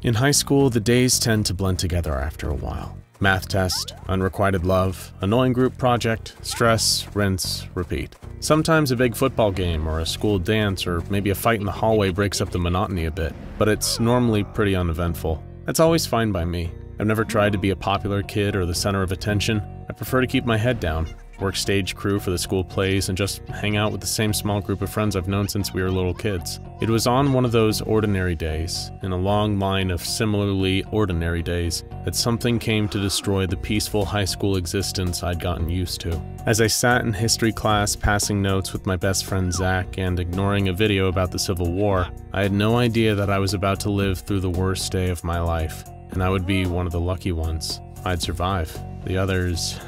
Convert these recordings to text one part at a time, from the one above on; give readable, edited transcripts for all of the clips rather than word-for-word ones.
In high school, the days tend to blend together after a while. Math test, unrequited love, annoying group project, stress, rinse, repeat. Sometimes a big football game or a school dance or maybe a fight in the hallway breaks up the monotony a bit, but it's normally pretty uneventful. That's always fine by me. I've never tried to be a popular kid or the center of attention. I prefer to keep my head down, work stage crew for the school plays, and just hang out with the same small group of friends I've known since we were little kids. It was on one of those ordinary days, in a long line of similarly ordinary days, that something came to destroy the peaceful high school existence I'd gotten used to. As I sat in history class passing notes with my best friend Zach and ignoring a video about the Civil War, I had no idea that I was about to live through the worst day of my life, and I would be one of the lucky ones. I'd survive. The others...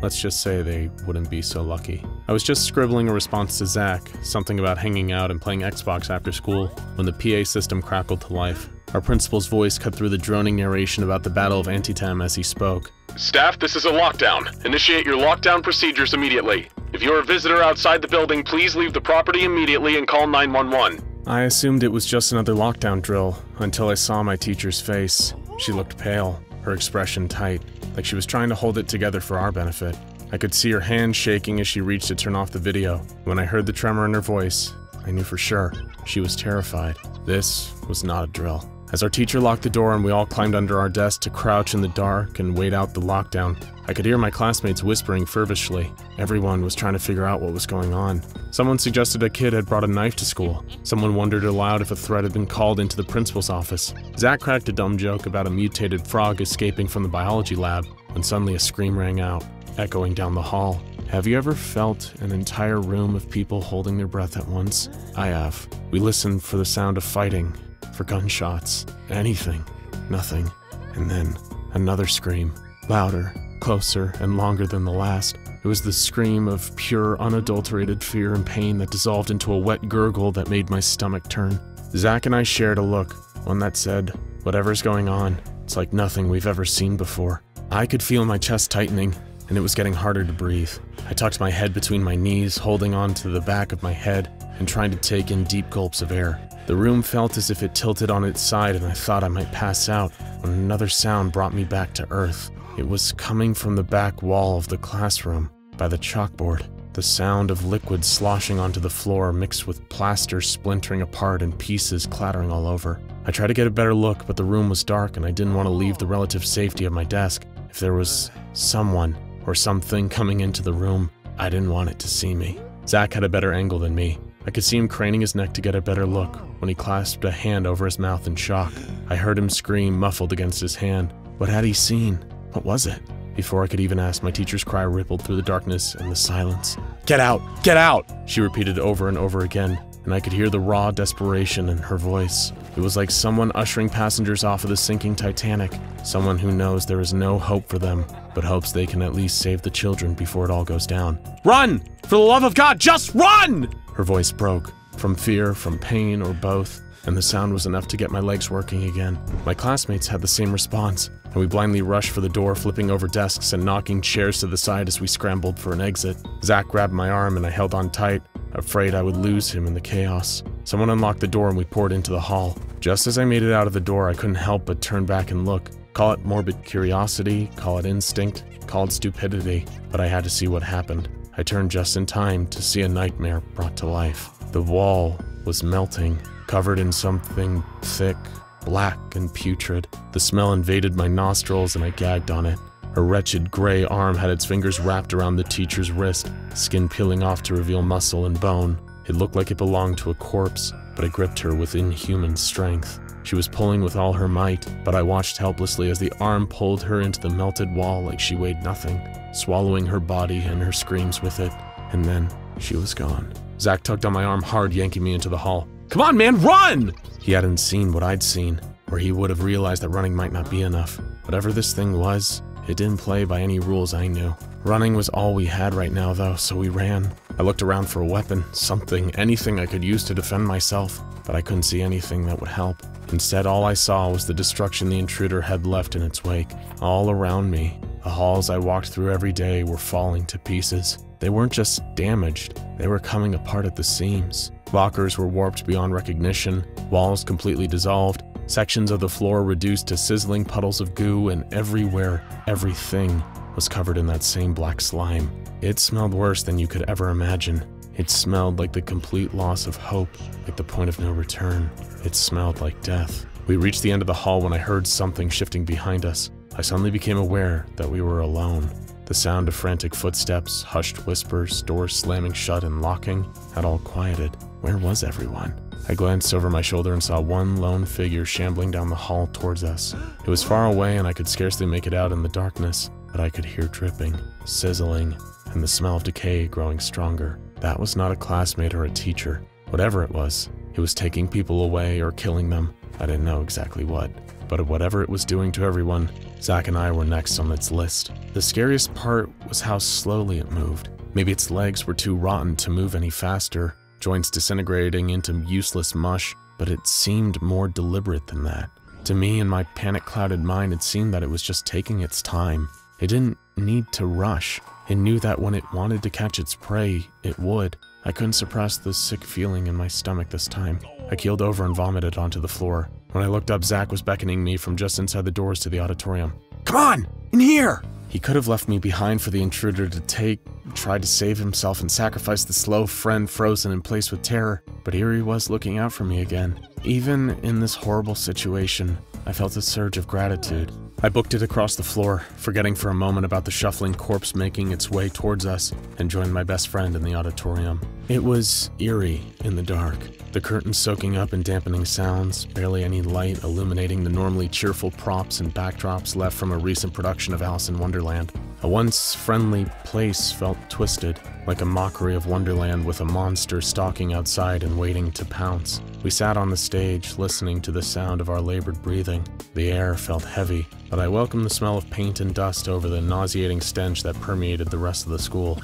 let's just say they wouldn't be so lucky. I was just scribbling a response to Zach, something about hanging out and playing Xbox after school, when the PA system crackled to life. Our principal's voice cut through the droning narration about the Battle of Antietam as he spoke. Staff, this is a lockdown. Initiate your lockdown procedures immediately. If you're a visitor outside the building, please leave the property immediately and call 911. I assumed it was just another lockdown drill, until I saw my teacher's face. She looked pale, her expression tight, like she was trying to hold it together for our benefit. I could see her hand shaking as she reached to turn off the video. When I heard the tremor in her voice, I knew for sure she was terrified. This was not a drill. As our teacher locked the door and we all climbed under our desks to crouch in the dark and wait out the lockdown, I could hear my classmates whispering fervishly. Everyone was trying to figure out what was going on. Someone suggested a kid had brought a knife to school. Someone wondered aloud if a threat had been called into the principal's office. Zach cracked a dumb joke about a mutated frog escaping from the biology lab, when suddenly a scream rang out, echoing down the hall. Have you ever felt an entire room of people holding their breath at once? I have. We listened for the sound of fighting, for gunshots, anything, nothing, and then another scream, louder, closer, and longer than the last. It was the scream of pure, unadulterated fear and pain that dissolved into a wet gurgle that made my stomach turn. Zach and I shared a look, one that said, whatever's going on, it's like nothing we've ever seen before. I could feel my chest tightening, and it was getting harder to breathe. I tucked my head between my knees, holding on to the back of my head, and trying to take in deep gulps of air. The room felt as if it tilted on its side and I thought I might pass out when another sound brought me back to earth. It was coming from the back wall of the classroom, by the chalkboard. The sound of liquid sloshing onto the floor mixed with plaster splintering apart and pieces clattering all over. I tried to get a better look, but the room was dark and I didn't want to leave the relative safety of my desk. If there was someone or something coming into the room, I didn't want it to see me. Zach had a better angle than me. I could see him craning his neck to get a better look when he clasped a hand over his mouth in shock. I heard him scream, muffled against his hand. What had he seen? What was it? Before I could even ask, my teacher's cry rippled through the darkness and the silence. Get out! Get out! She repeated over and over again, and I could hear the raw desperation in her voice. It was like someone ushering passengers off of the sinking Titanic. Someone who knows there is no hope for them, but hopes they can at least save the children before it all goes down. Run! For the love of God, just run! Her voice broke, from fear, from pain, or both, and the sound was enough to get my legs working again. My classmates had the same response, and we blindly rushed for the door, flipping over desks and knocking chairs to the side as we scrambled for an exit. Zach grabbed my arm and I held on tight, afraid I would lose him in the chaos. Someone unlocked the door and we poured into the hall. Just as I made it out of the door, I couldn't help but turn back and look. Call it morbid curiosity, call it instinct, call it stupidity, but I had to see what happened. I turned just in time to see a nightmare brought to life. The wall was melting, covered in something thick, black, and putrid. The smell invaded my nostrils and I gagged on it. A wretched gray arm had its fingers wrapped around the teacher's wrist, skin peeling off to reveal muscle and bone. It looked like it belonged to a corpse, but I gripped her with inhuman strength. She was pulling with all her might, but I watched helplessly as the arm pulled her into the melted wall like she weighed nothing, swallowing her body and her screams with it, and then she was gone. Zach tugged on my arm hard, yanking me into the hall. Come on, man, run! He hadn't seen what I'd seen, or he would have realized that running might not be enough. Whatever this thing was, it didn't play by any rules I knew. Running was all we had right now, though, so we ran. I looked around for a weapon, something, anything I could use to defend myself, but I couldn't see anything that would help. Instead, all I saw was the destruction the intruder had left in its wake. All around me, the halls I walked through every day were falling to pieces. They weren't just damaged, they were coming apart at the seams. Lockers were warped beyond recognition, walls completely dissolved, Sections of the floor reduced to sizzling puddles of goo, and everywhere, everything was covered in that same black slime. It smelled worse than you could ever imagine. It smelled like the complete loss of hope, like the point of no return. It smelled like death. We reached the end of the hall when I heard something shifting behind us. I suddenly became aware that we were alone. The sound of frantic footsteps, hushed whispers, doors slamming shut and locking had all quieted. Where was everyone? I glanced over my shoulder and saw one lone figure shambling down the hall towards us. It was far away and I could scarcely make it out in the darkness, but I could hear dripping, sizzling, and the smell of decay growing stronger. That was not a classmate or a teacher. Whatever it was taking people away or killing them. I didn't know exactly what. But whatever it was doing to everyone, Zach and I were next on its list. The scariest part was how slowly it moved. Maybe its legs were too rotten to move any faster, joints disintegrating into useless mush, but it seemed more deliberate than that. To me, in my panic-clouded mind, it seemed that it was just taking its time. It didn't need to rush. It knew that when it wanted to catch its prey, it would. I couldn't suppress the sick feeling in my stomach this time. I keeled over and vomited onto the floor. When I looked up, Zach was beckoning me from just inside the doors to the auditorium. "Come on, in here!" He could have left me behind for the intruder to take, tried to save himself and sacrifice the slow friend frozen in place with terror, but here he was looking out for me again. Even in this horrible situation, I felt a surge of gratitude. I booked it across the floor, forgetting for a moment about the shuffling corpse making its way towards us, and joined my best friend in the auditorium. It was eerie in the dark, the curtains soaking up and dampening sounds, barely any light illuminating the normally cheerful props and backdrops left from a recent production of Alice in Wonderland. A once friendly place felt twisted, like a mockery of Wonderland with a monster stalking outside and waiting to pounce. We sat on the stage, listening to the sound of our labored breathing. The air felt heavy, but I welcomed the smell of paint and dust over the nauseating stench that permeated the rest of the school.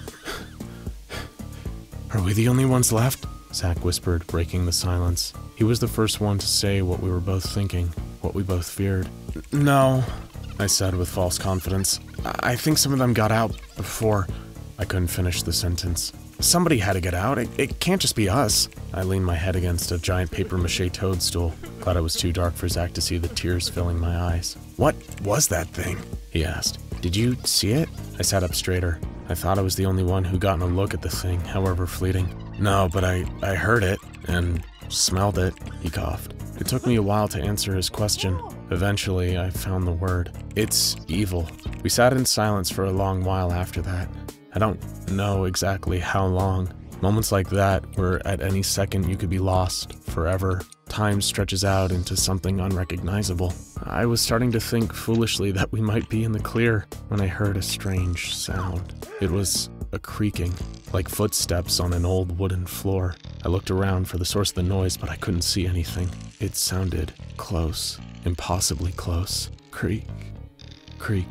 "Are we the only ones left?" Zach whispered, breaking the silence. He was the first one to say what we were both thinking, what we both feared. "No," I said with false confidence. "I think some of them got out before." I couldn't finish the sentence. "Somebody had to get out. It can't just be us." I leaned my head against a giant papier-mâché toadstool. Glad it was too dark for Zach to see the tears filling my eyes. "What was that thing?" he asked. "Did you see it?" I sat up straighter. I thought I was the only one who'd gotten a look at the thing, however fleeting. "No, but I heard it, and smelled it," he coughed. It took me a while to answer his question. Eventually, I found the word. "It's evil." We sat in silence for a long while after that. I don't know exactly how long. Moments like that, where at any second you could be lost forever. Time stretches out into something unrecognizable. I was starting to think foolishly that we might be in the clear when I heard a strange sound. It was a creaking, like footsteps on an old wooden floor. I looked around for the source of the noise, but I couldn't see anything. It sounded close, impossibly close. Creak, creak.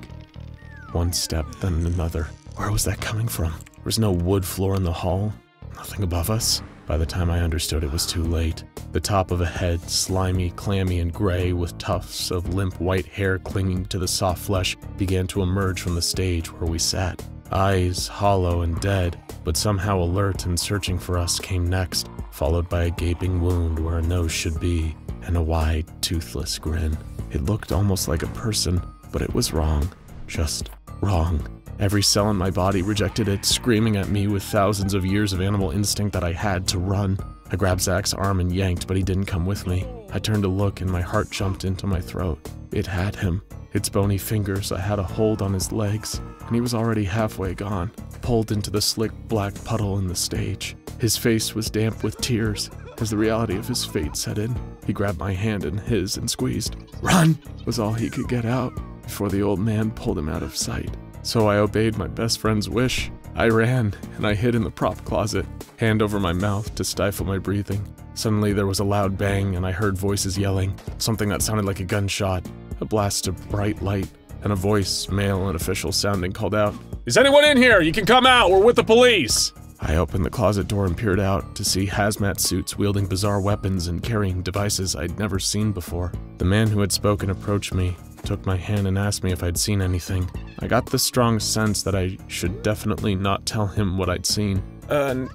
One step, then another. Where was that coming from? There was no wood floor in the hall, nothing above us. By the time I understood, it was too late. The top of a head, slimy, clammy, and gray, with tufts of limp white hair clinging to the soft flesh, began to emerge from the stage where we sat. Eyes hollow and dead, but somehow alert and searching for us, came next, followed by a gaping wound where a nose should be, and a wide, toothless grin. It looked almost like a person, but it was wrong. Just wrong. Every cell in my body rejected it, screaming at me with thousands of years of animal instinct that I had to run. I grabbed Zach's arm and yanked, but he didn't come with me. I turned to look and my heart jumped into my throat. It had him. Its bony fingers, I had a hold on his legs, and he was already halfway gone, pulled into the slick black puddle in the stage. His face was damp with tears. As the reality of his fate set in, he grabbed my hand in his and squeezed. "Run!" was all he could get out before the old man pulled him out of sight. So I obeyed my best friend's wish. I ran, and I hid in the prop closet, hand over my mouth to stifle my breathing. Suddenly there was a loud bang, and I heard voices yelling, something that sounded like a gunshot, a blast of bright light, and a voice, male and official sounding, called out, "Is anyone in here? You can come out, we're with the police!" I opened the closet door and peered out to see hazmat suits wielding bizarre weapons and carrying devices I'd never seen before. The man who had spoken approached me, took my hand and asked me if I'd seen anything. I got the strong sense that I should definitely not tell him what I'd seen.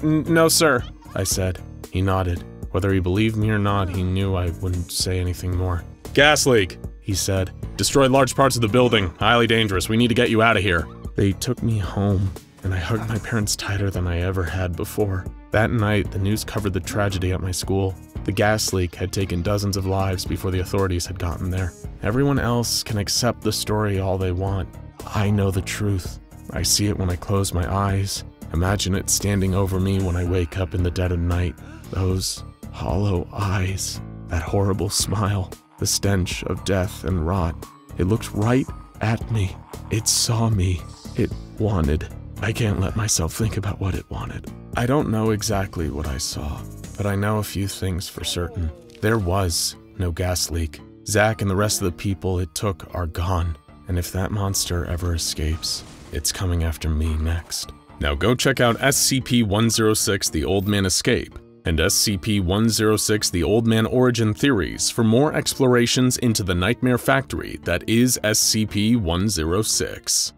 No sir," I said. He nodded. Whether he believed me or not, he knew I wouldn't say anything more. "Gas leak," he said. "Destroyed large parts of the building. Highly dangerous. We need to get you out of here." They took me home, and I hugged my parents tighter than I ever had before. That night, the news covered the tragedy at my school. The gas leak had taken dozens of lives before the authorities had gotten there. Everyone else can accept the story all they want. I know the truth. I see it when I close my eyes. Imagine it standing over me when I wake up in the dead of night. Those hollow eyes, that horrible smile, the stench of death and rot. It looked right at me. It saw me. It wanted. I can't let myself think about what it wanted. I don't know exactly what I saw, but I know a few things for certain. There was no gas leak. Zach and the rest of the people it took are gone, and if that monster ever escapes, it's coming after me next. Now go check out SCP-106 The Old Man Escape and SCP-106 The Old Man Origin Theories for more explorations into the nightmare factory that is SCP-106.